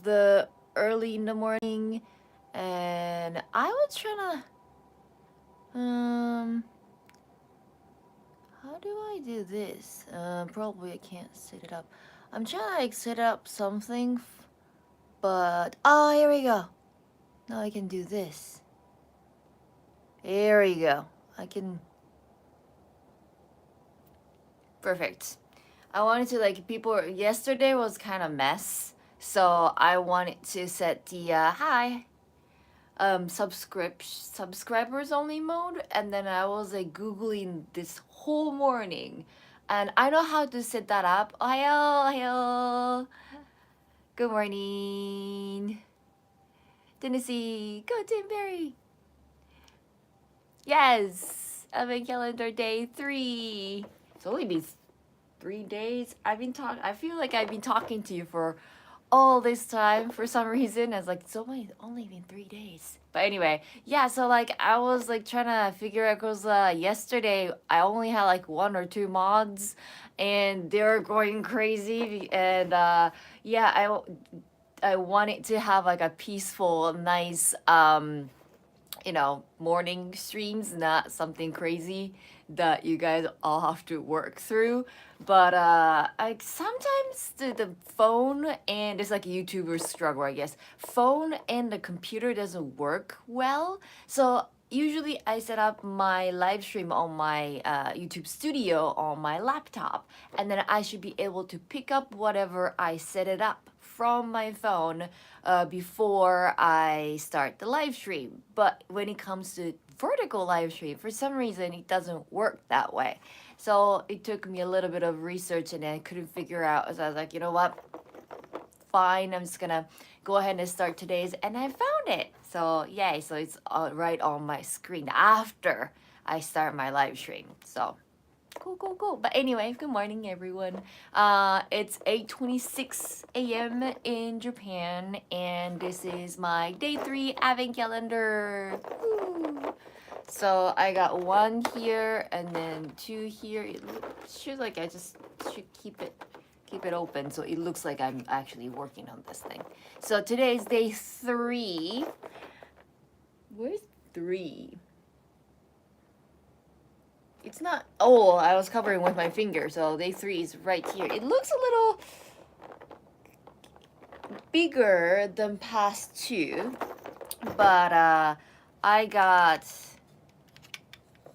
the early in the morning, and I was trying to how do I do this? Probably I can't set it up. I'm trying to like set up something, but here we go. Now I can do this. There we go. I can. Perfect. I wanted to like people. Yesterday was kind of mess, so I wanted to set the hi subscribers only mode, and then I was like googling this whole morning, and I know how to set that up. Ohayo, ohayo. Good morning, Tennessee. Go Tim Berry. Yes, Advent calendar day 3. It's only been 3 days. I feel like I've been talking to you for all this time for some reason. I was like, it's only been 3 days. But anyway, yeah. So like I was like trying to figure out because yesterday I only had like 1 or 2 mods, and they were going crazy. And yeah, I wanted to have like a peaceful, nice morning streams, not something crazy that you guys all have to work through. But I sometimes the phone and it's like a YouTuber struggle, I guess. Phone and the computer doesn't work well. So usually I set up my live stream on my YouTube studio on my laptop, and then I should be able to pick up whatever I set it up from my phone before I start the live stream. But when it comes to vertical live stream, for some reason it doesn't work that way. So it took me a little bit of research, and I couldn't figure out. So I was like, you know what? Fine, I'm just gonna go ahead and start today's, and I found it. So yay! So it's right on my screen after I start my live stream. So cool, cool, cool. But anyway, good morning, everyone. It's 8:26 a.m. in Japan, and this is my day 3 advent calendar. Woo. So I got 1 here and then 2 here. Should like I just should keep it open so it looks like I'm actually working on this thing. So today is day 3. Where's 3? It's not. Oh, I was covering with my finger, so day 3 is right here. It looks a little bigger than past 2, but I got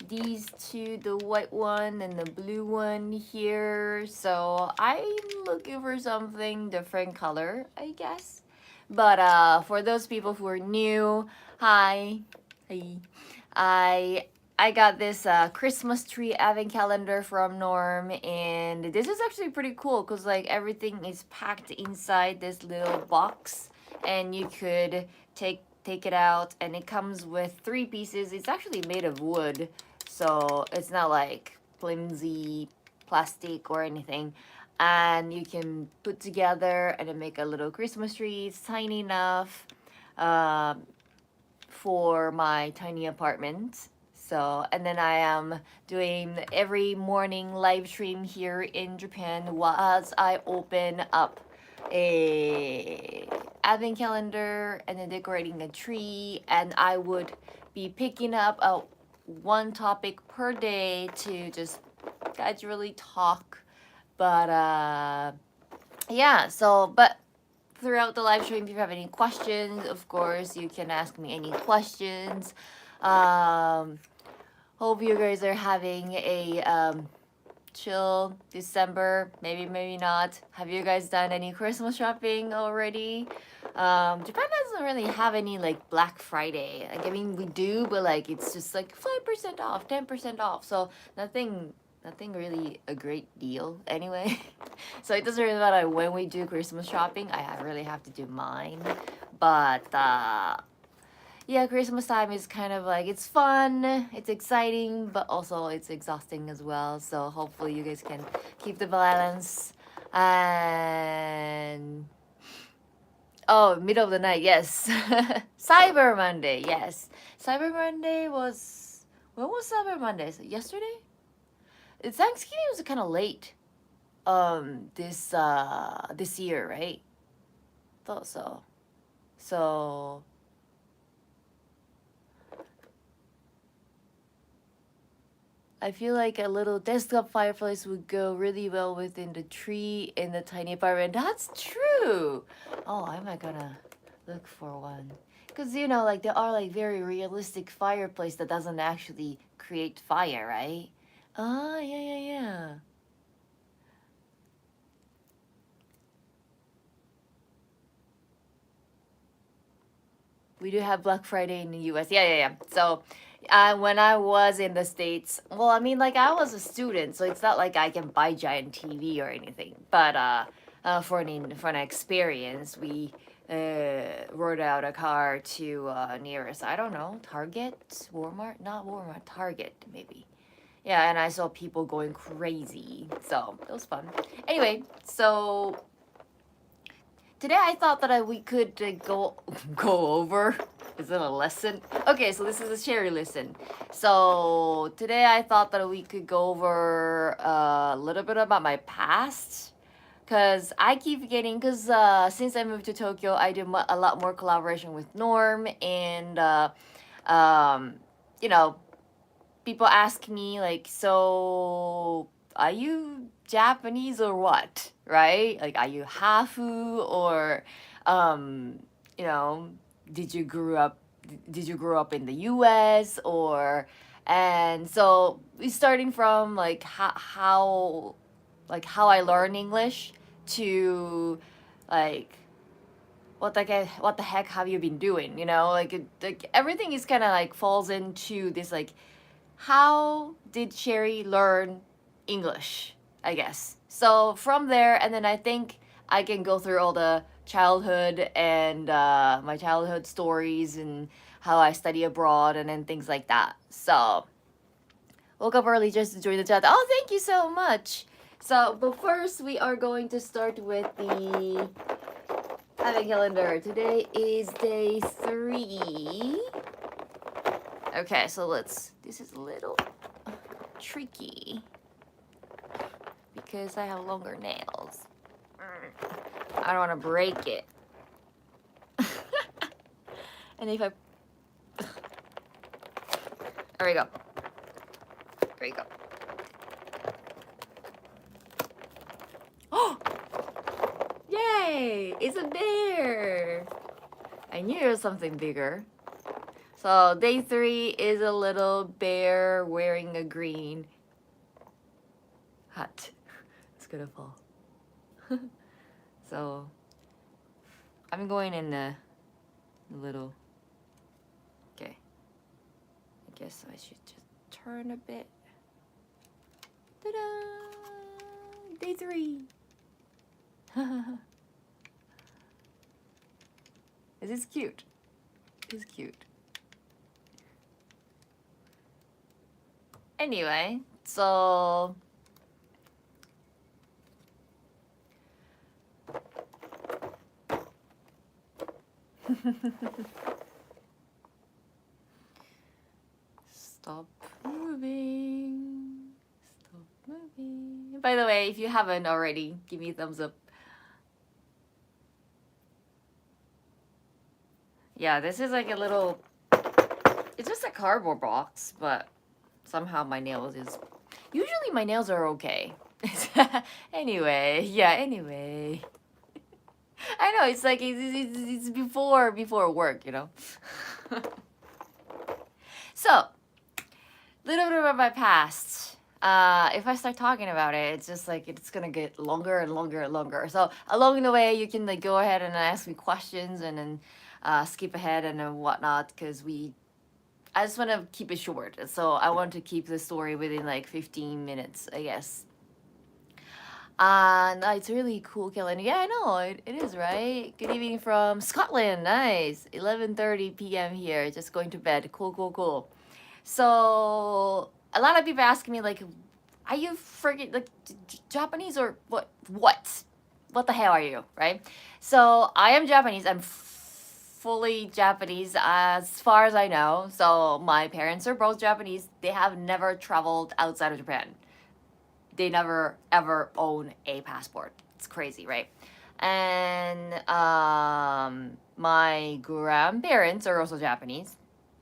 these 2, the white one and the blue one here. So I'm looking for something different color, I guess. But for those people who are new, hi. I got this Christmas tree advent calendar from Norm, and this is actually pretty cool because like everything is packed inside this little box, and you could take it out, and it comes with 3 pieces. It's actually made of wood, so it's not like flimsy plastic or anything. And you can put together and then make a little Christmas tree. It's tiny enough for my tiny apartment. So, and then I am doing every morning live stream here in Japan as I open up a advent calendar and then decorating a tree, and I would be picking up a 1 topic per day to just casually talk. But yeah, so but throughout the live stream, if you have any questions, of course you can ask me any questions. Hope you guys are having a chill December. Maybe not. Have you guys done any Christmas shopping already? Japan doesn't really have any like Black Friday. Like I mean we do, but like it's just like 5% off, 10% off. So nothing really a great deal anyway. So it doesn't really matter when we do Christmas shopping. I really have to do mine. But yeah, Christmas time is kind of like it's fun, it's exciting, but also it's exhausting as well. So hopefully you guys can keep the balance. And oh, middle of the night, yes. Cyber Monday, yes. Cyber Monday was when was Cyber Monday? Is it yesterday? Thanksgiving was kind of late. This year, right? thought so. So I feel like a little desktop fireplace would go really well within the tree in the tiny apartment. That's true. Oh, I'm not gonna look for one. Because, you know, like there are like very realistic fireplace that doesn't actually create fire, right? Ah, yeah, yeah, yeah. We do have Black Friday in the US. Yeah, yeah, yeah. So, when I was in the States, well, I mean, like I was a student, so it's not like I can buy giant TV or anything. But for an experience, we rode out a car to nearest, I don't know, Target, Walmart, not Walmart, Target maybe. Yeah, and I saw people going crazy, so it was fun. Anyway, so today I thought that we could go go over. Is it a lesson? Okay, so this is a cherry lesson. So today I thought that we could go over a little bit about my past, cause I keep getting, cause since I moved to Tokyo, I did a lot more collaboration with Norm, and um, you know, people ask me like, so are you Japanese or what? Right? Like, are you Hafu or, um, you know, did you grow up? Did you grow up in the U.S. or? And so we starting from like how I learn English to like what the heck have you been doing? You know, like like everything is kind of like falls into this like how did Sherry learn English, I guess. So from there, and then I think I can go through all the childhood and my childhood stories and how I study abroad and then things like that. So woke up early just to join the chat. Oh, thank you so much. So, but first we are going to start with the advent calendar. Today is day 3. Okay, so this is a little tricky because I have longer nails. I don't want to break it. And if I, there we go. There we go. Oh! Yay! It's a bear! I knew it was something bigger. So day 3 is a little bear wearing a green hat. It's gonna fall. So I'm going in the little. Okay. I guess I should just turn a bit. Ta-da! Day 3. This is cute. It's cute. Anyway, so stop moving. Stop moving. By the way, if you haven't already, give me a thumbs up. Yeah, this is like a little, it's just a cardboard box, but somehow my nails is, usually my nails are okay. Anyway, yeah, anyway. I know, it's like, it's before work, you know? So, little bit about my past. If I start talking about it, it's just like it's gonna get longer and longer and longer. So along the way, you can like go ahead and ask me questions and then skip ahead and then whatnot because I just want to keep it short. So I want to keep the story within like 15 minutes, I guess. No, it's really cool calendar. Yeah, I know it is, right? Good evening from Scotland. Nice. 11:30 p.m. here. Just going to bed. Cool, cool, cool. So a lot of people ask me like, "Are you freaking like Japanese or what? What the hell are you?" Right? So I am Japanese. I'm fully Japanese as far as I know. So my parents are both Japanese. They have never traveled outside of Japan. They never ever own a passport. It's crazy, right? And my grandparents are also Japanese.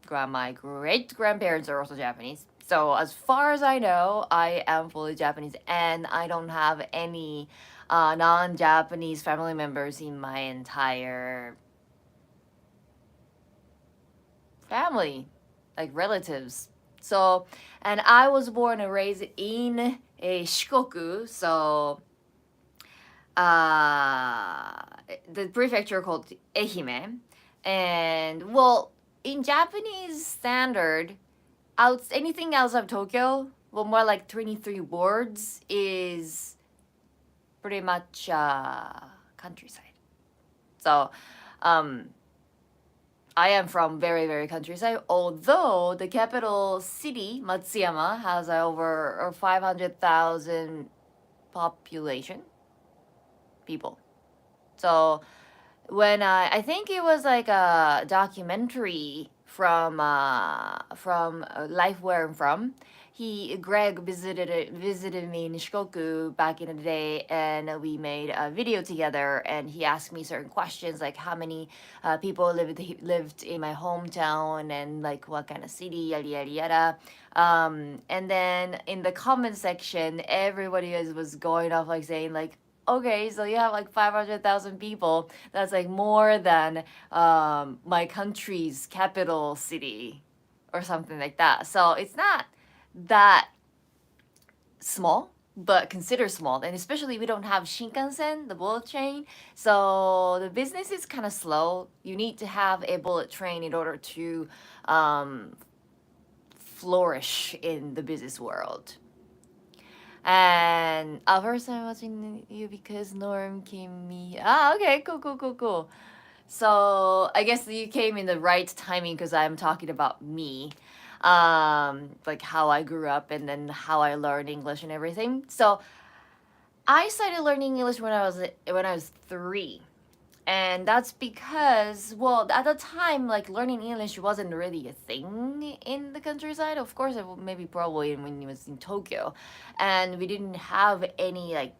My great grandparents are also Japanese. So as far as I know, I am fully Japanese, and I don't have any non-Japanese family members in my entire family, like relatives. So, and I was born and raised in a Shikoku, so uh, the prefecture called Ehime. And well, in Japanese standard, anything else of Tokyo, well, more like 23 words is pretty much countryside. So, um, I am from very, very countryside, although the capital city, Matsuyama, has over 500,000 population people. So when I think it was like a documentary from Life Where I'm From. Greg visited me in Shikoku back in the day, and we made a video together. And he asked me certain questions like how many people lived in my hometown and like what kind of city, yada yada yada. And then in the comment section, everybody was going off like saying like, okay, so you have like 500,000 people. That's like more than my country's capital city or something like that. So it's not that small, but consider small. And especially we don't have Shinkansen, the bullet train. So the business is kind of slow. You need to have a bullet train in order to flourish in the business world. And first time watching you because Norm came me. Okay, cool, cool, cool, cool. So I guess you came in the right timing because I'm talking about me, like how I grew up and then how I learned English and everything. So I started learning English when I was 3. And that's because, well, at the time, like learning English wasn't really a thing in the countryside. Of course, maybe probably when you was in Tokyo, and we didn't have any like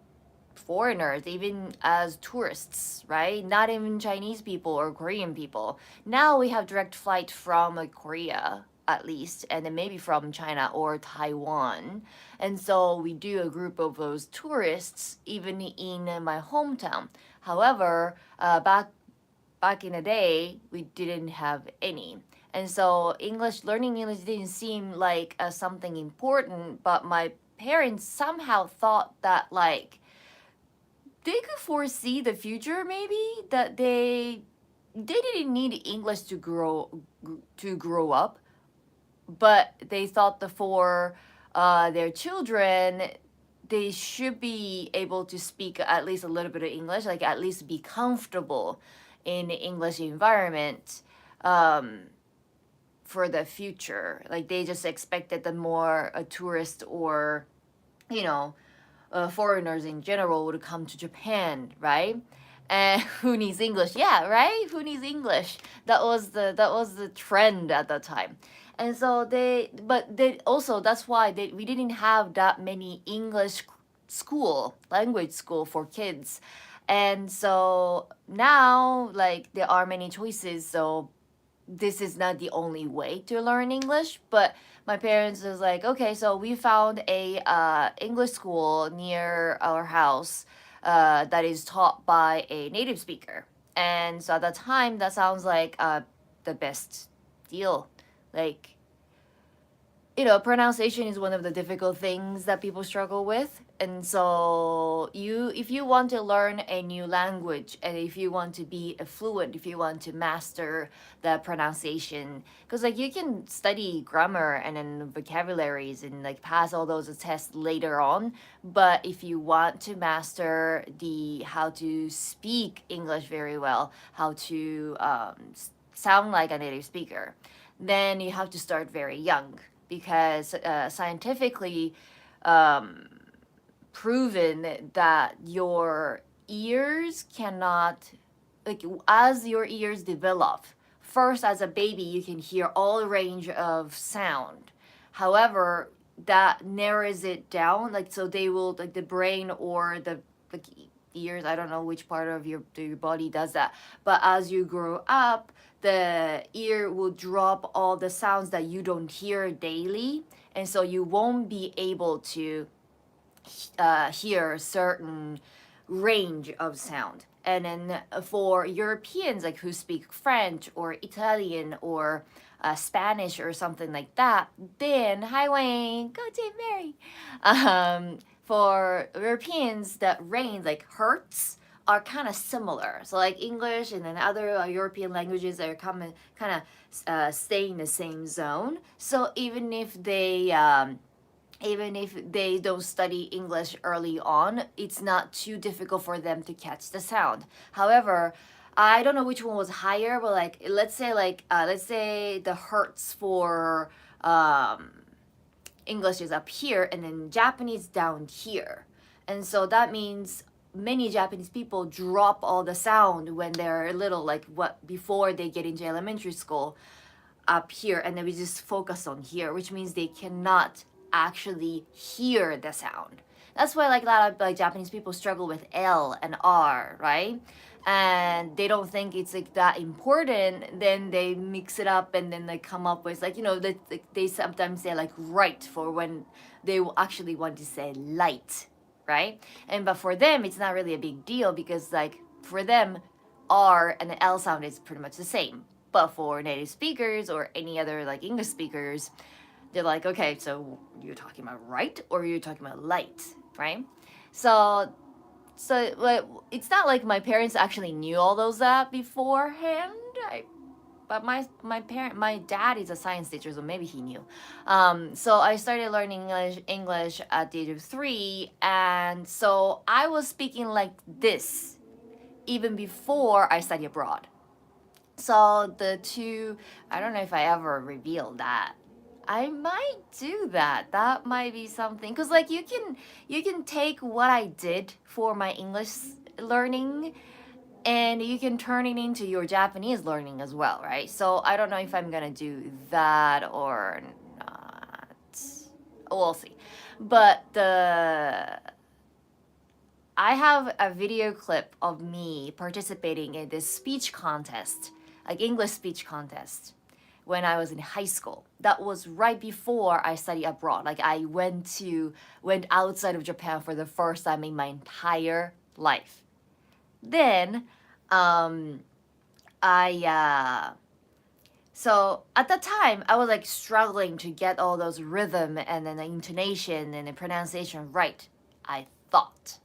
foreigners, even as tourists, right? Not even Chinese people or Korean people. Now we have direct flight from like Korea at least, and then maybe from China or Taiwan. And so we do a group of those tourists even in my hometown. However, back in the day, we didn't have any. And so learning English didn't seem like something important, but my parents somehow thought that like they could foresee the future maybe that they didn't need English to grow up, but they thought that for their children they should be able to speak at least a little bit of English, like at least be comfortable in the English environment for the future. Like they just expected that more a tourist or you know foreigners in general would come to Japan, right? And who needs English? Yeah, right. Who needs English? That was the trend at the time, and so they also that's why we didn't have that many English language school for kids, and so now like there are many choices. So this is not the only way to learn English, but my parents was like, okay, so we found a English school near our house that is taught by a native speaker. And so at the time, that sounds like the best deal. Like pronunciation is one of the difficult things that people struggle with. And so if you want to learn a new language and if you want to be fluent, if you want to master the pronunciation, because like you can study grammar and then vocabularies and like pass all those tests later on. But if you want to master how to speak English very well, how to sound like a native speaker, then you have to start very young because scientifically proven that your ears cannot, like as your ears develop, first as a baby you can hear all range of sound. However, that narrows it down, like so they will like the brain or the ears. I don't know which part of your body does that. But as you grow up, the ear will drop all the sounds that you don't hear daily, and so you won't be able to hear a certain range of sound. And then for Europeans like who speak French or Italian or Spanish or something like that, then hi Wayne, go Dave Mary. For Europeans, that range like hertz are kind of similar. So like English and then other European languages are kind of stay in the same zone. So even if they don't study English early on, it's not too difficult for them to catch the sound. However, I don't know which one was higher, but like let's say the hertz for English is up here and then Japanese down here. And so that means many Japanese people drop all the sound when they're little, like what before they get into elementary school up here, and then we just focus on here, which means they cannot actually hear the sound. That's why like a lot of like Japanese people struggle with L and R, right? And they don't think it's like that important. Then they mix it up and then they come up with like they sometimes say like right for when they will actually want to say light, right? And but for them it's not really a big deal because like for them R and the L sound is pretty much the same. But for native speakers or any other like English speakers, they're like, okay, so you're talking about right or you're talking about light, right? So like it's not like my parents actually knew all those that beforehand. But my dad is a science teacher, so maybe he knew. So I started learning English at the age of 3, and so I was speaking like this even before I studied abroad. So the two, I don't know if I ever revealed that. I might do that. That might be something because like you can take what I did for my English learning and you can turn it into your Japanese learning as well, right? So I don't know if I'm gonna do that or not. We'll see. But I have a video clip of me participating in this speech contest, like English speech contest, when I was in high school. That was right before I studied abroad. Like I went outside of Japan for the first time in my entire life. Then I so at the time I was like struggling to get all those rhythm and then the intonation and the pronunciation right, I thought.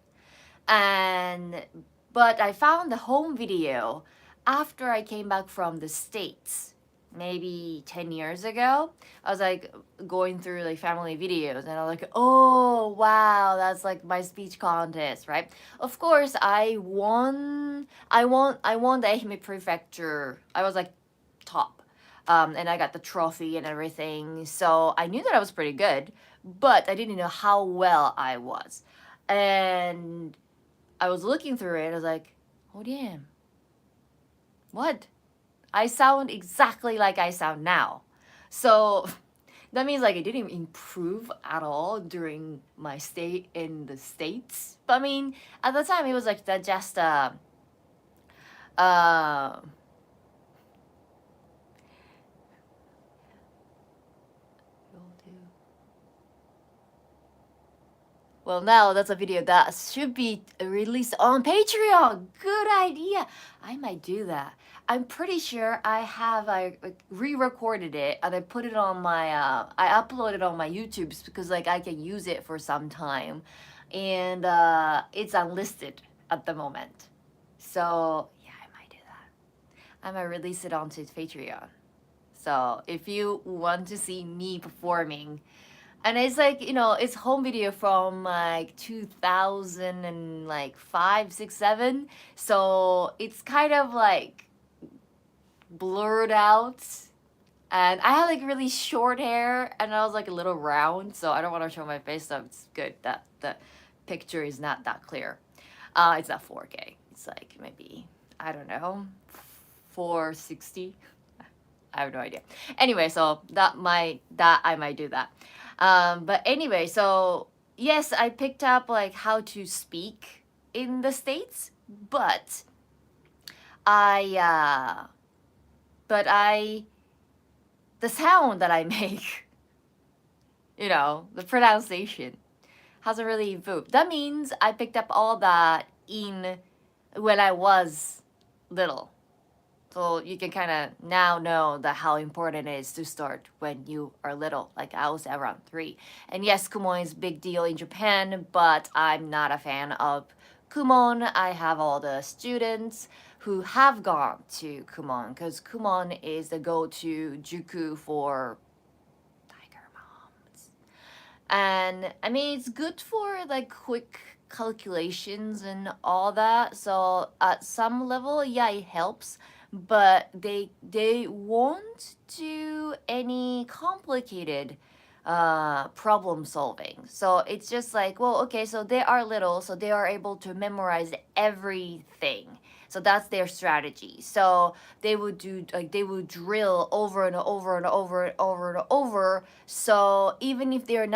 And but I found the home video after I came back from the States maybe 10 years ago. I was like going through like family videos and I was like, oh wow, that's like my speech contest, right? Of course I won the Ehime prefecture. I was like top. And I got the trophy and everything. So I knew that I was pretty good, but I didn't know how well I was. And I was looking through it, I was like, oh damn. What? I sound exactly like I sound now. So that means like it didn't improve at all during my stay in the States. But I mean, at the time it was like that just uh well, now that's a video that should be released on Patreon. Good idea. I might do that. I'm pretty sure I re-recorded it and I put it on my I uploaded on my YouTube's because like I can use it for some time, and it's unlisted at the moment. So yeah, I might do that. I might release it onto Patreon. So if you want to see me performing, and it's like it's home video from like 2000 and like 5 6 7, so it's kind of like blurred out, and I had like really short hair and I was like a little round, so I don't want to show my face, so it's good that the picture is not that clear. It's not 4K, it's like maybe, I don't know, 460. I have no idea. Anyway, so that I might do that. But anyway, so yes, I picked up like how to speak in the States, but I but I the sound that I make, the pronunciation hasn't really improved. That means I picked up all that in when I was little. So you can kind of now know that how important it is to start when you are little. Like I was around 3. And yes, Kumon is big deal in Japan, but I'm not a fan of Kumon. I have all the students who have gone to Kumon because Kumon is the go-to juku for tiger moms. And I mean, it's good for like quick calculations and all that. So at some level, yeah, it helps, but they won't do any complicated problem solving. So it's just like, well, okay, so they are little, so they are able to memorize everything. So that's their strategy. So they would do like they would drill over and over and over and over and over. So even if they are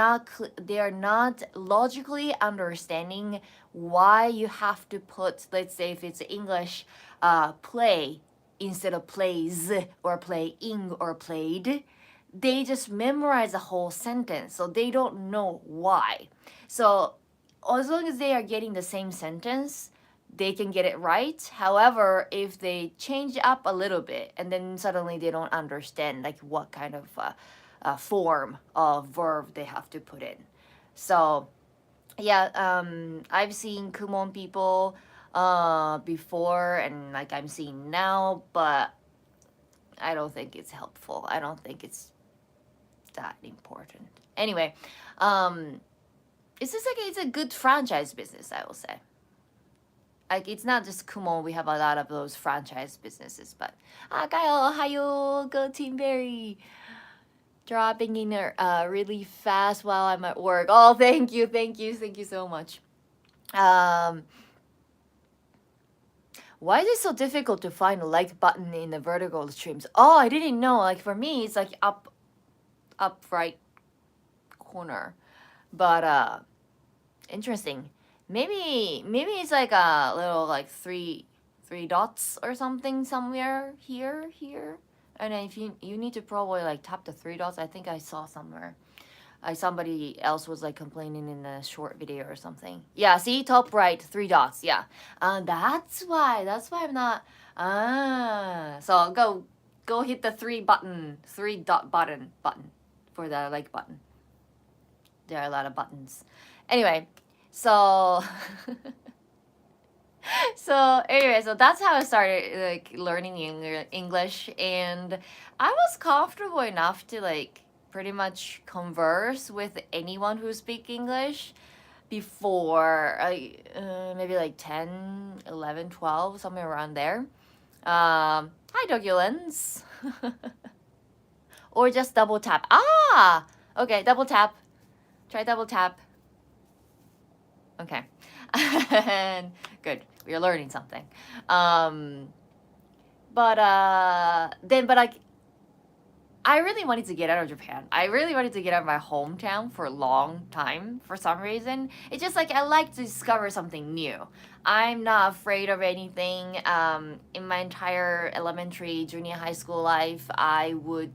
not logically understanding why you have to put, let's say if it's English, play instead of plays or playing or played, they just memorize the whole sentence, so they don't know why. So as long as they are getting the same sentence, they can get it right. However, if they change up a little bit and then suddenly they don't understand like what kind of form of verb they have to put in. So yeah, I've seen Kumon people before, and like I'm seeing now, but I don't think it's helpful. I don't think it's that important. Anyway, it's just like it's a good franchise business, I will say. Like it's not just Kumon, we have a lot of those franchise businesses, but Kyle, Ohayo, go Team Berry. Dropping in really fast while I'm at work. Oh, thank you so much. Um, why is it so difficult to find a like button in the vertical streams? Oh, I didn't know. Like for me, it's like up right corner. But interesting. Maybe it's like a little like three dots or something somewhere here. And then if you need to probably like tap the 3 dots. I think I saw somewhere. Somebody else was like complaining in a short video or something. Yeah, see, top right, 3 dots. Yeah, that's why I'm not. So go hit the 3 dot button for the like button. There are a lot of buttons. Anyway, so so that's how I started like learning English, and I was comfortable enough to like pretty much converse with anyone who speaks English before maybe like 10, 11, 12, somewhere around there. Hi Dogulens. Or just double tap. Okay, double tap. Try double tap. Okay. And good. We are learning something. But like I really wanted to get out of Japan. I really wanted to get out of my hometown for a long time for some reason. It's just like I like to discover something new. I'm not afraid of anything. In my entire elementary, junior high school life, I will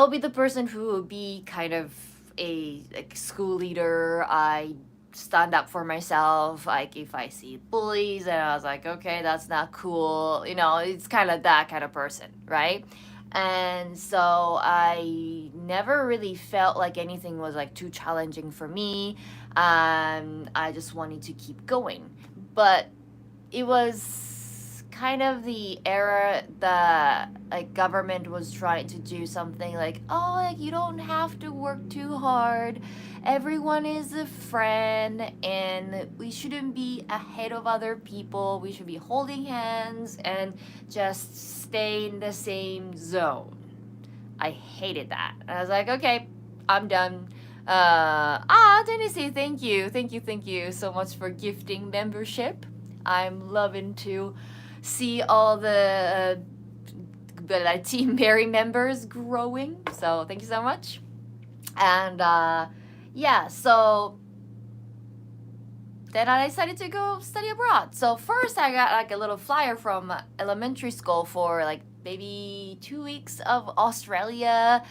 be the person who will be kind of a like school leader. I stand up for myself, like if I see bullies and I was like, okay, that's not cool, it's kind of that kind of person, right? And so I never really felt like anything was like too challenging for me. I just wanted to keep going, but it was kind of the era that like government was trying to do something like, oh, like you don't have to work too hard, everyone is a friend, and we shouldn't be ahead of other people, we should be holding hands and just stay in the same zone. I hated that. I was like, okay, I'm done. Tennessee, thank you so much for gifting membership. I'm loving to see all the Team Berry members growing. So thank you so much. And yeah, so then I decided to go study abroad. So first I got like a little flyer from elementary school for like maybe 2 weeks of Australia,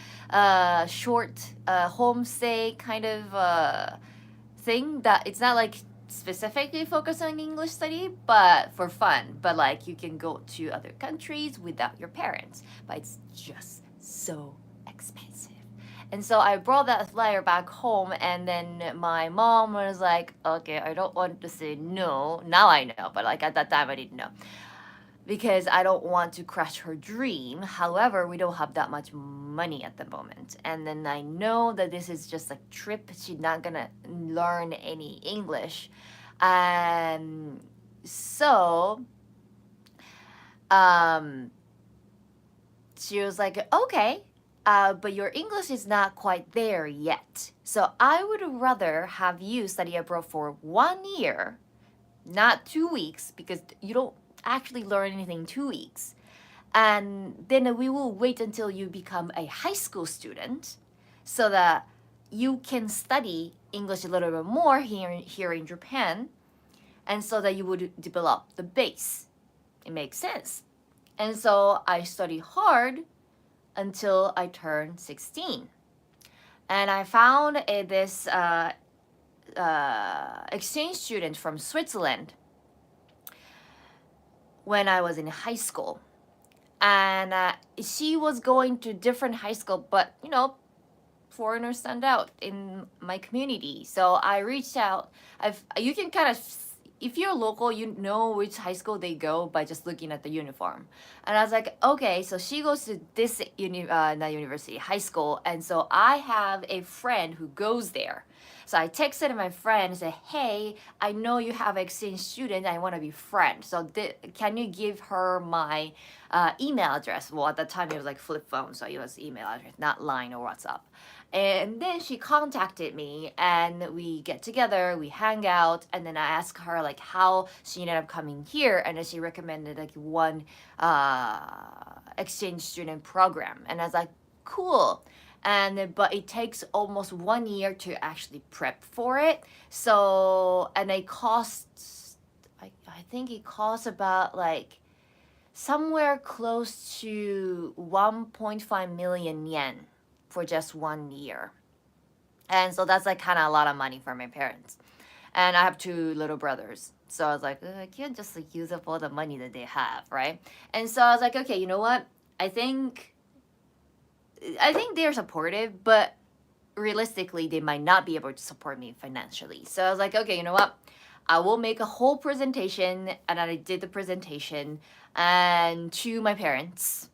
short homestay kind of thing that it's not like specifically focused on English study, but for fun. But like you can go to other countries without your parents, but it's just so expensive. And so I brought that flyer back home, and then my mom was like, okay, I don't want to say no. Now I know, but like at that time I didn't know because I don't want to crush her dream. However, we don't have that much money at the moment. And then I know that this is just a trip. She's not gonna learn any English. So um, she was like, okay, but your English is not quite there yet. So I would rather have you study abroad for 1 year, not 2 weeks, because you don't actually learn anything in 2 weeks. And then we will wait until you become a high school student so that you can study English a little bit more here in Japan, and so that you would develop the base. It makes sense. And so I studied hard until I turned 16. And I found this exchange student from Switzerland when I was in high school. And she was going to different high school, but you know, foreigners stand out in my community. So I reached out. You can kind of, if you're local, you know which high school they go by just looking at the uniform. And I was like, okay, so she goes to this not university, high school, and so I have a friend who goes there. So I texted my friend and said, hey, I know you have an exchange student. I want to be friends. So can you give her my email address? Well, at the time it was like flip phone, so it was email address, not Line or WhatsApp. And then she contacted me, and we get together, we hang out, and then I asked her like how she ended up coming here, and then she recommended like one exchange student program, and I was like, cool. But it takes almost 1 year to actually prep for it. So and it costs, I think it costs about like somewhere close to 1.5 million yen for just 1 year. And so that's like kind of a lot of money for my parents. And I have two little brothers. So I was like, I can't just like use up all the money that they have, right? And so I was like, okay, you know what? I think they're supportive, but realistically, they might not be able to support me financially. So I was like, okay, you know what? I will make a whole presentation, and I did the presentation and to my parents.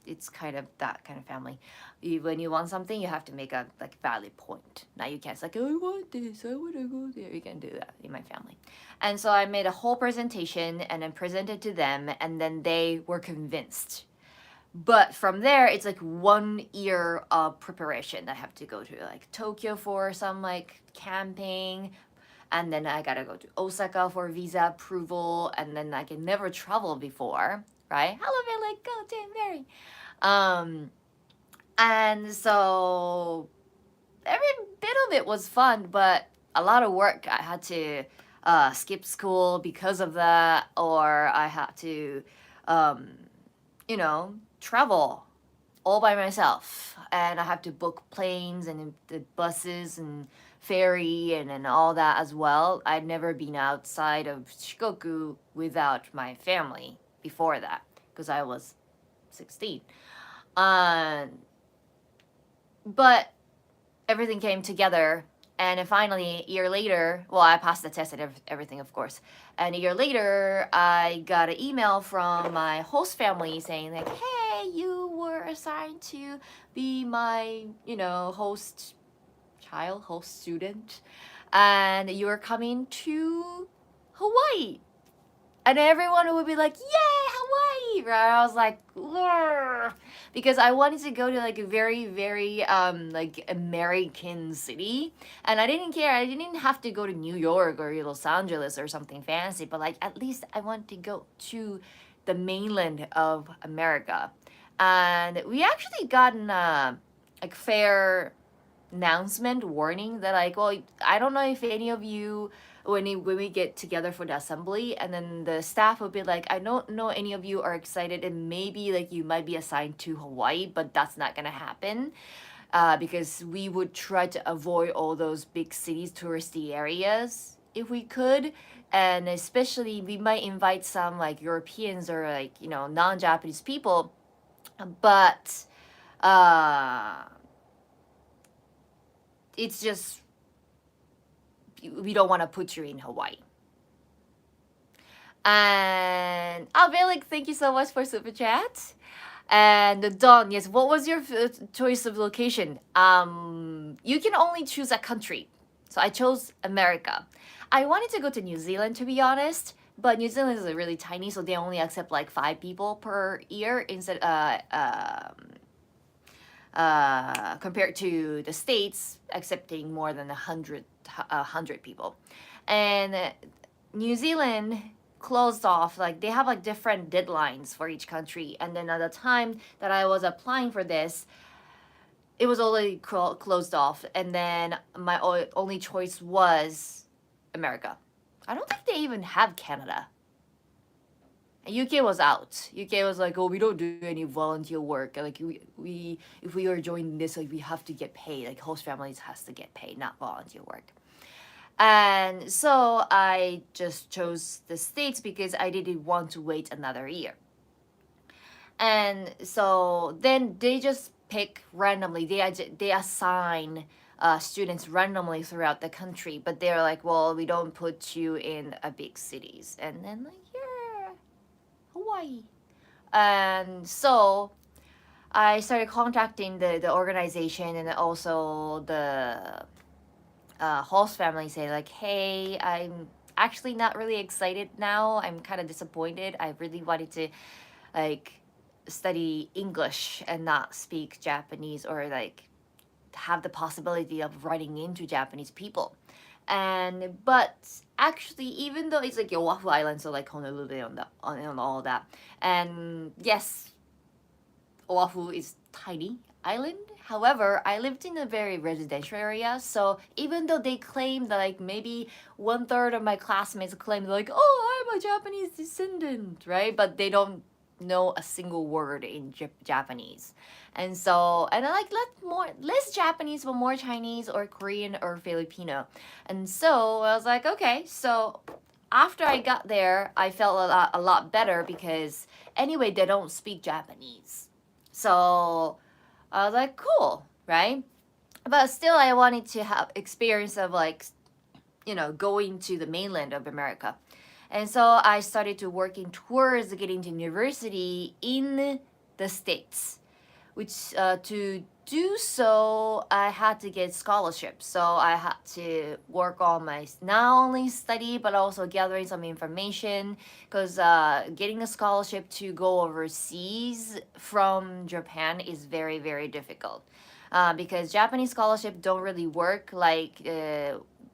It's kind of that kind of family. When you want something, you have to make a like valid point. Now you can't say like, oh, I want this, I want to go there. You can do that in my family. And so I made a whole presentation and then presented to them, and then they were convinced. But from there, it's like 1 year of preparation. I have to go to like Tokyo for some like camping, and then I gotta go to Osaka for visa approval, and then I can never travel before, right? Hello, Billy, go Tim Mary. And so every bit of it was fun, but a lot of work. I had to skip school because of that, or I had to, you know, travel all by myself, and I have to book planes and the buses and ferry and all that as well. I'd never been outside of Shikoku without my family before that because I was 16. But everything came together, and then finally a year later, well, I passed the test and everything, of course, and a year later I got an email from my host family saying like, hey, you were assigned to be my, you know, host student, and you're coming to Hawaii. And everyone would be like, yay, Hawaii, right? I was like, "Grr," because I wanted to go to like a very, very like American city, and I didn't care. I didn't have to go to New York or Los Angeles or something fancy, but like at least I want to go to the mainland of America. And we actually gotten like fair announcement warning that like, well, I don't know if any of you when we get together for the assembly, and then the staff will be like, I don't know any of you are excited, and maybe like you might be assigned to Hawaii, but that's not gonna happen, because we would try to avoid all those big cities, touristy areas if we could. And especially we might invite some like Europeans or like, non-Japanese people, but uh it's just we don't want to put you in Hawaii. And Albelik, thank you so much for super chat. And Don, yes, what was your choice of location? You can only choose a country. So I chose America. I wanted to go to New Zealand, to be honest, but New Zealand is really tiny, so they only accept like 5 people per year instead compared to the states accepting more than 100 people. And New Zealand closed off, like they have like different deadlines for each country, and then at the time that I was applying for this, it was already closed off, and then my only choice was America. I don't think they even have Canada. UK was out. UK was like, oh, we don't do any volunteer work. Like we if we are joining this, like we have to get paid. Like host families has to get paid, not volunteer work. And so I just chose the States because I didn't want to wait another year. And so then they just pick randomly. They assign students randomly throughout the country, but they're like, well, we don't put you in a big cities. And then like, yeah, Hawaii. And so I started contacting the organization and also the host family, say like, hey, I'm actually not really excited now. I'm kind of disappointed. I really wanted to like study English and not speak Japanese, or like have the possibility of running into Japanese people. And but actually, even though it's like Oahu Island, so like Honolulu on all that, and yes, Oahu is tiny island. However, I lived in a very residential area, so even though they claim that like maybe 1/3 of my classmates claim like, oh, I'm a Japanese descendant, right? But they don't know a single word in Japanese. And so, and I like less Japanese but more Chinese or Korean or Filipino. And so I was like, okay, so after I got there, I felt a lot better because anyway, they don't speak Japanese. So I was like, cool, right? But still, I wanted to have experience of like, going to the mainland of America. And so I started to working towards getting to university in the States, which to do so, I had to get scholarships. So I had to work on my not only study but also gathering some information, because getting a scholarship to go overseas from Japan is very very difficult. Because Japanese scholarship don't really work like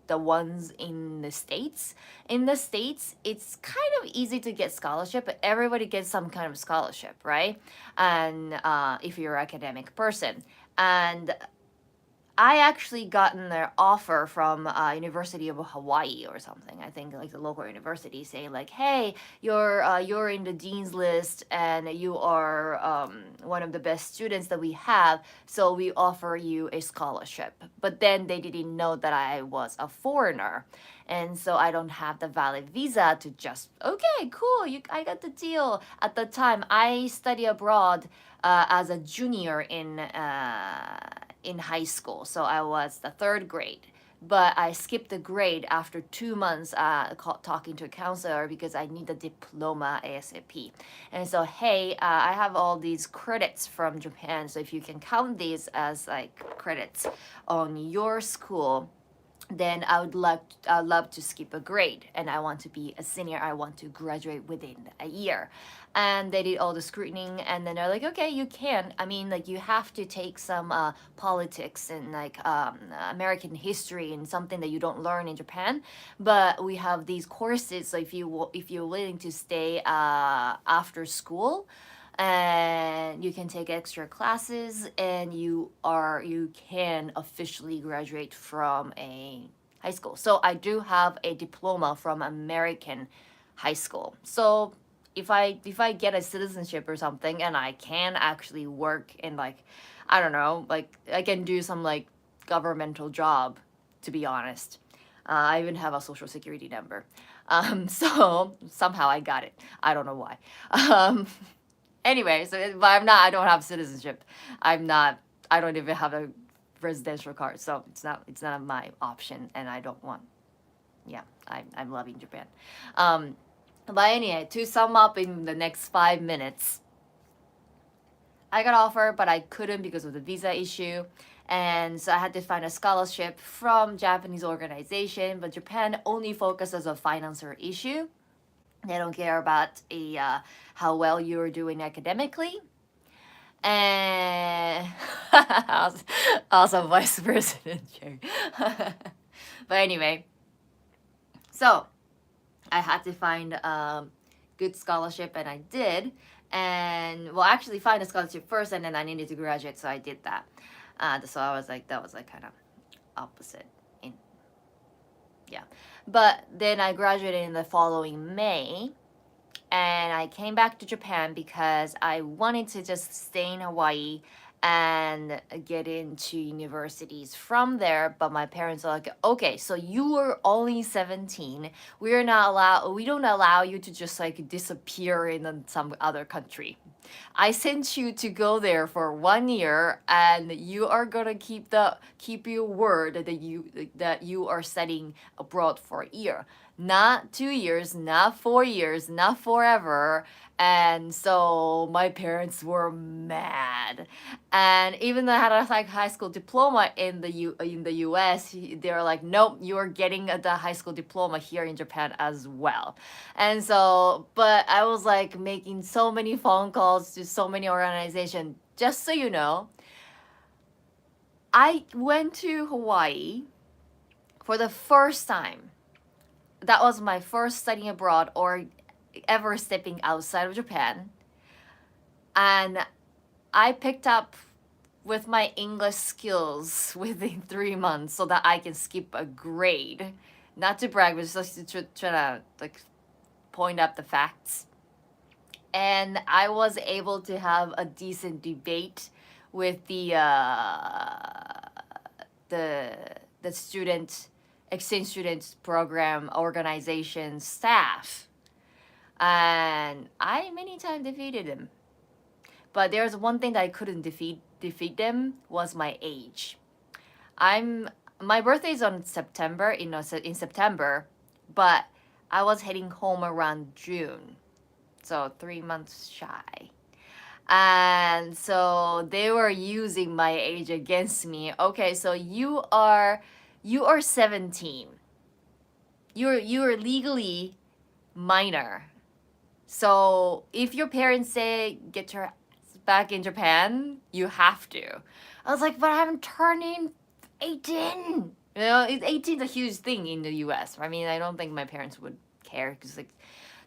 the ones in the States. In the States, it's kind of easy to get scholarship, but everybody gets some kind of scholarship, right? And if you're an academic person. And I actually gotten an offer from University of Hawaii or something. I think like the local university saying like, "Hey, you're in the dean's list and you are one of the best students that we have, so we offer you a scholarship." But then they didn't know that I was a foreigner, and so I don't have the valid visa to just okay, cool. I got the deal. At the time, I study abroad as a junior in high school. So I was the third grade. But I skipped the grade after 2 months talking to a counselor because I need a diploma ASAP. And so, hey, I have all these credits from Japan. So if you can count these as like credits on your school, then I'd love to skip a grade, and I want to be a senior. I want to graduate within a year. And they did all the scrutiny, and then they're like, okay, you can. I mean, like you have to take some politics and like American history and something that you don't learn in Japan. But we have these courses, so if you're willing to stay after school, and you can take extra classes, and you can officially graduate from a high school. So I do have a diploma from American high school. So if I get a citizenship or something and I can actually work in like, I don't know, like I can do some like governmental job, to be honest. I even have a social security number. So somehow I got it. I don't know why. Um, anyway, but I don't have citizenship. I don't even have a residential card. So it's not my option and I don't want. Yeah, I'm loving Japan. Um, but anyway, to sum up in the next 5 minutes, I got offered, but I couldn't because of the visa issue. And so I had to find a scholarship from Japanese organization, but Japan only focuses on financial issue. They don't care about how well you're doing academically. And also vice president chair. But anyway, so I had to find good scholarship, and I did. And well, actually, find a scholarship first, and then I needed to graduate, so I did that. So I was like, that was like kind of opposite. In yeah, but then I graduated in the following May, and I came back to Japan because I wanted to just stay in Hawaii and get into universities from there. But my parents are like, okay, so you were only 17. We don't allow you to just like disappear in some other country. I sent you to go there for 1 year, and you are gonna keep your word that you are studying abroad for a year, not 2 years, not 4 years, not forever. And so my parents were mad. And even though I had a like high school diploma in the US, they're like, nope, you're getting the high school diploma here in Japan as well. And so, but I was like making so many phone calls to so many organizations. Just so you know, I went to Hawaii for the first time. That was my first studying abroad or ever stepping outside of Japan. And I picked up with my English skills within 3 months so that I can skip a grade. Not to brag, but just to try to like point up the facts. And I was able to have a decent debate with the the student exchange students program organization staff, and I many times defeated them. But there's one thing that I couldn't defeat them was my age. My birthday is on September in September, but I was heading home around June, so 3 months shy. And so they were using my age against me. Okay, so you are 17. You're legally minor. So if your parents say get your ass back in Japan, you have to. I was like, but I'm turning 18. 18 is a huge thing in the US. I mean, I don't think my parents would care because like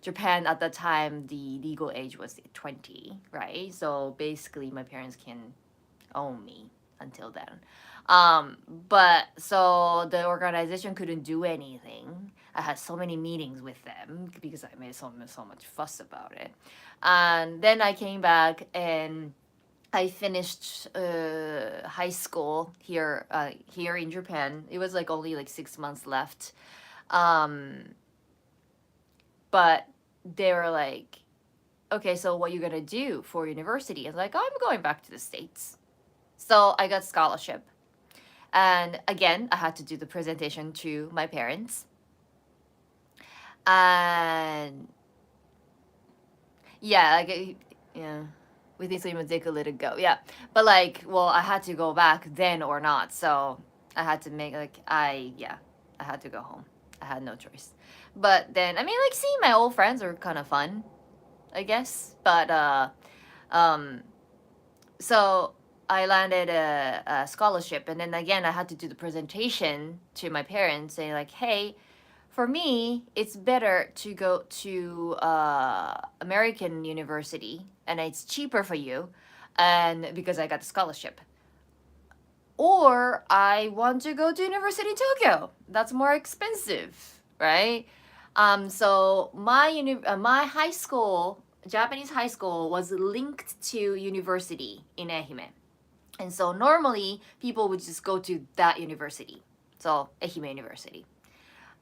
Japan at the time, the legal age was 20, right? So basically, my parents can own me until then. But so the organization couldn't do anything. I had so many meetings with them because I made so much fuss about it. And then I came back and I finished high school here in Japan. It was like only like 6 months left. Um, but they were like, okay, so what you gonna do for university? I was like, oh, I'm going back to the States. So I got scholarship. And again, I had to do the presentation to my parents. And yeah, yeah, within 3 months they could let it go. Yeah. But like, well, I had to go back then or not. So I had to make I had to go home. I had no choice. But then, I mean, like seeing my old friends are kind of fun, I guess. But um, so I landed a scholarship, and then again I had to do the presentation to my parents, saying like, "Hey, for me, it's better to go to American university, and it's cheaper for you, and because I got the scholarship." or I want to go to University Tokyo. That's more expensive, right? So my high school, Japanese high school, was linked to university in Ehime, and so normally people would just go to that university, so Ehime University.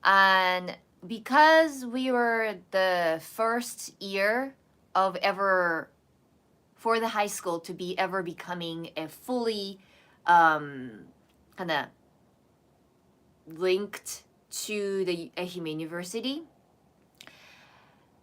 And because we were the first year of ever for the high school to be ever becoming a fully kind of linked to the Ehime University,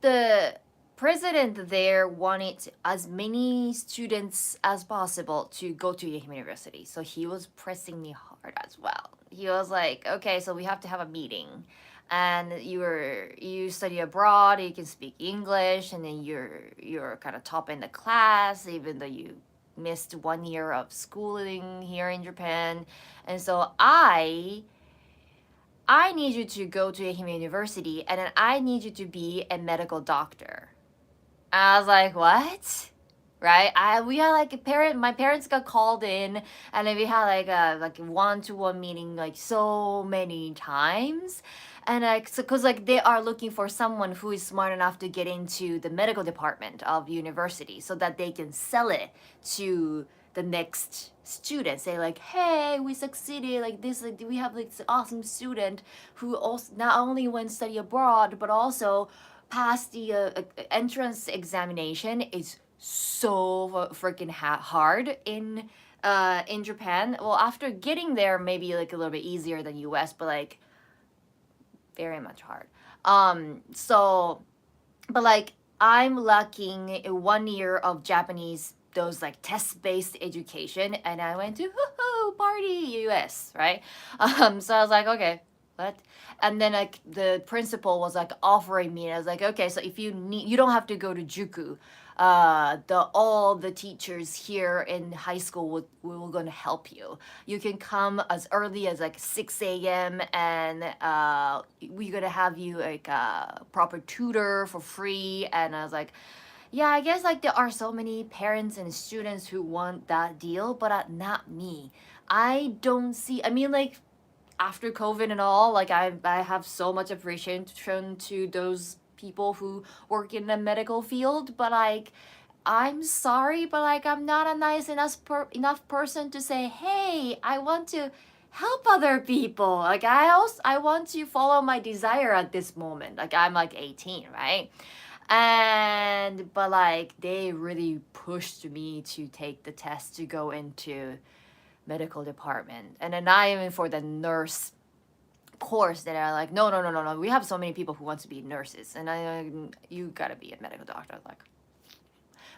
the president there wanted as many students as possible to go to Ehime University. So he was pressing me hard as well. He was like, okay, so we have to have a meeting. And you study abroad, you can speak English, and then you're kind of top in the class, even though you missed 1 year of schooling here in Japan. And so I need you to go to Ehime University, and then I need you to be a medical doctor. I was like, what? Right? We had like a parent. My parents got called in, and then we had like a one-to-one meeting like so many times, and like so because like they are looking for someone who is smart enough to get into the medical department of university, so that they can sell it to the next student. Say like, hey, we succeeded. Like this, like we have like this awesome student who also not only went study abroad, but also pass the entrance examination. Is so freaking hard in Japan. Well, after getting there, maybe like a little bit easier than US, but like very much hard. So, but like I'm lacking 1 year of Japanese, those like test-based education, and I went to party US, right? So I was like, okay, what? And then like the principal was like offering me, and I was like, okay, so if you need, you don't have to go to Juku. All the teachers here in high school will gonna help you. You can come as early as like 6 a.m. and we're gonna have you like a proper tutor for free. And I was like, yeah, I guess like there are so many parents and students who want that deal, but not me. I don't see. I mean, like after COVID and all, like I have so much appreciation to those people who work in the medical field, but like I'm sorry, but like I'm not a nice enough person to say, hey, I want to help other people. Like I want to follow my desire at this moment. Like I'm like 18, right? And but like they really pushed me to take the test to go into medical department, and then not even for the nurse course that are like, no, no, no, no, no, we have so many people who want to be nurses, and you gotta be a medical doctor, like.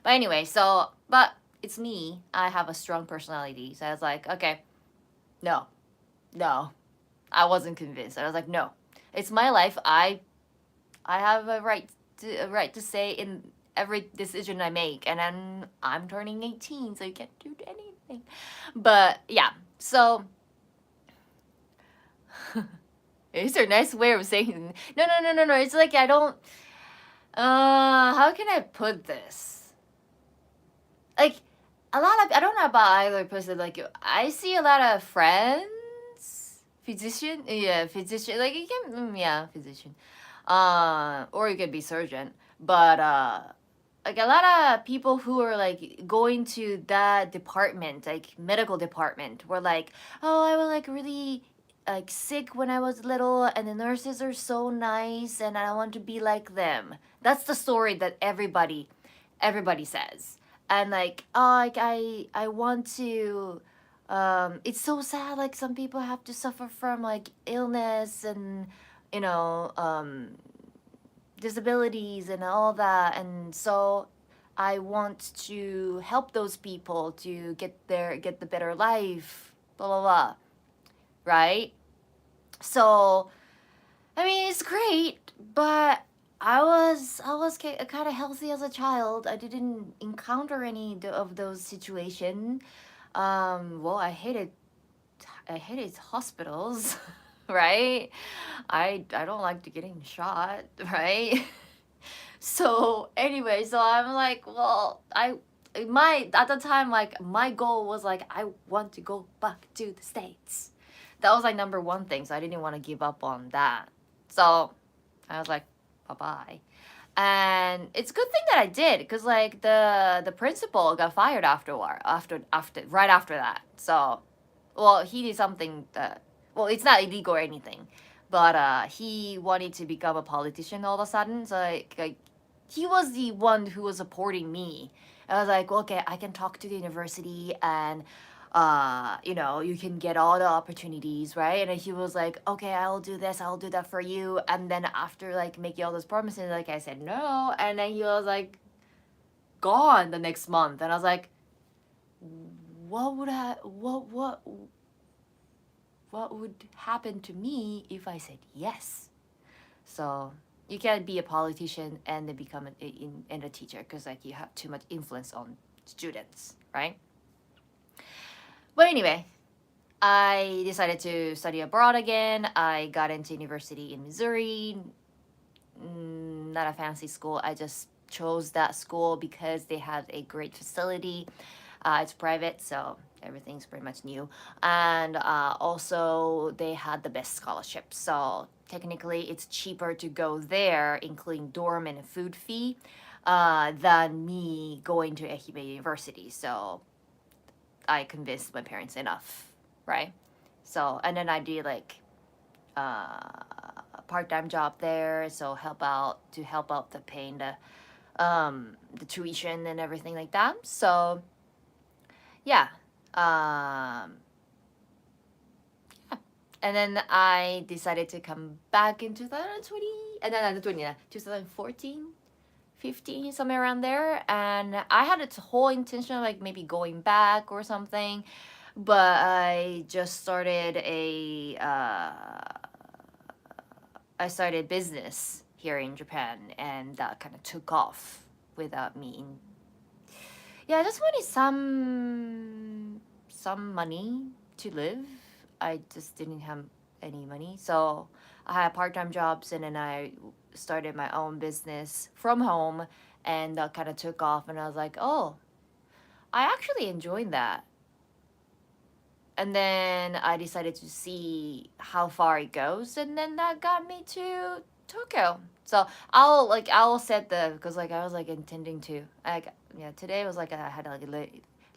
But anyway, so but it's me. I have a strong personality, so I was like, okay, no, no, I wasn't convinced. I was like, no, it's my life. I have a right to say in every decision I make, and I'm turning 18, so you can't do anything. But yeah, so it's a nice way of saying no, no, no, no, no. It's like I don't. How can I put this? Like a lot of I don't know about either person. Like I see a lot of friends, physician, yeah, physician. Like you can, yeah, physician, or you can be surgeon, but like a lot of people who are like going to that department, like medical department, were like, oh, I was like really like sick when I was little, and the nurses are so nice, and I want to be like them. That's the story that everybody says. And like, oh, like I want to. It's so sad. Like some people have to suffer from like illness and you know disabilities and all that, and so I want to help those people to get the better life, blah blah blah, right? So I mean it's great, but I was kind of healthy as a child. I didn't encounter any of those situations. Well, I hated hospitals, right? I don't like to getting shot, right? So anyway, so I'm like, well, my at the time, like my goal was like I want to go back to the States. That was like number one thing, so I didn't want to give up on that. So I was like, bye bye. And it's a good thing that I did, because like the principal got fired after right after that. So, well, he did something that, well, it's not illegal or anything, but he wanted to become a politician all of a sudden. So like he was the one who was supporting me. I was like, okay, I can talk to the university, and you know, you can get all the opportunities, right? And then he was like, okay, I'll do this, I'll do that for you. And then after like making all those promises, like I said no, and then he was like gone the next month, and I was like, what would happen to me if I said yes? So you can't be a politician and then become a teacher, because like you have too much influence on students, right? But anyway, I decided to study abroad again. I got into university in Missouri. Not a fancy school. I just chose that school because they had a great facility. It's private, so everything's pretty much new. And also, they had the best scholarships. So technically, it's cheaper to go there, including dorm and food fee, than me going to Ehime University. So I convinced my parents enough, right? So, and then I did like a part-time job there, so help out the paying the tuition and everything like that. So yeah, and then I decided to come back in 2020, and then 2014, 15, somewhere around there. And I had a whole intention of like maybe going back or something, but I just started I started business here in Japan, and that kind of took off without me. Yeah, I just wanted some money to live. I just didn't have any money, so I had part-time jobs, and then I started my own business from home, and that kind of took off. And I was like, oh, I actually enjoyed that. And then I decided to see how far it goes, and then that got me to Tokyo. So I'll set the, because like I was like intending to, like, yeah, today was like I had like a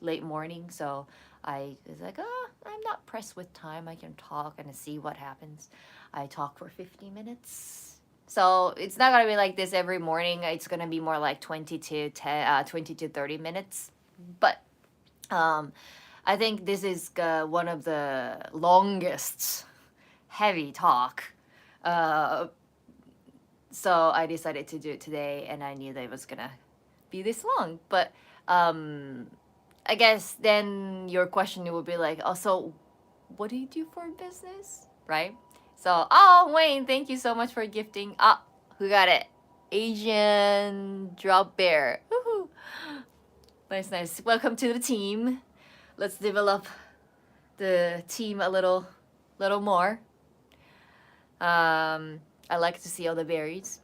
late morning, so I was like, oh, I'm not pressed with time, I can talk and see what happens. I talk for 50 minutes. So it's not gonna be like this every morning. It's gonna be more like 20 to 30 minutes. But I think this is one of the longest heavy talk. So I decided to do it today, and I knew that it was gonna be this long. But I guess then your question will be like, oh, so what do you do for business, right? So, oh, Wayne, thank you so much for gifting. Ah, who got it? Asian drop bear. Woohoo! Nice, nice. Welcome to the team. Let's develop the team a little more. I like to see all the berries.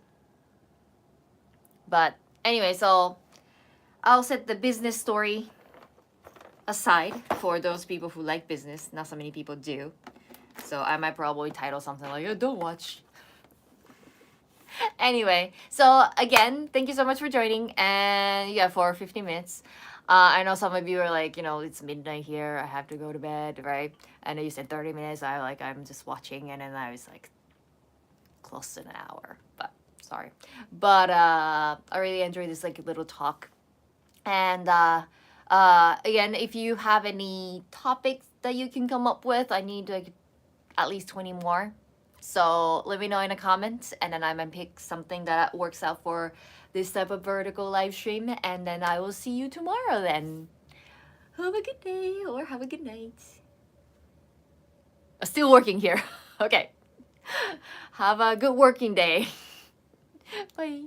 But anyway, so I'll set the business story aside for those people who like business. Not so many people do. So I might probably title something like, oh, don't watch. Anyway, so again, thank you so much for joining. And yeah, for 50 minutes. I know some of you are like, you know, it's midnight here, I have to go to bed, right? I know you said 30 minutes. I'm just watching, and then I was like close to an hour, but sorry. But I really enjoyed this like little talk. And again, if you have any topics that you can come up with, I need like at least 20 more. So let me know in the comments, and then I might pick something that works out for this type of vertical live stream, and then I will see you tomorrow then. Have a good day or have a good night. I'm still working here. Okay. Have a good working day. Bye.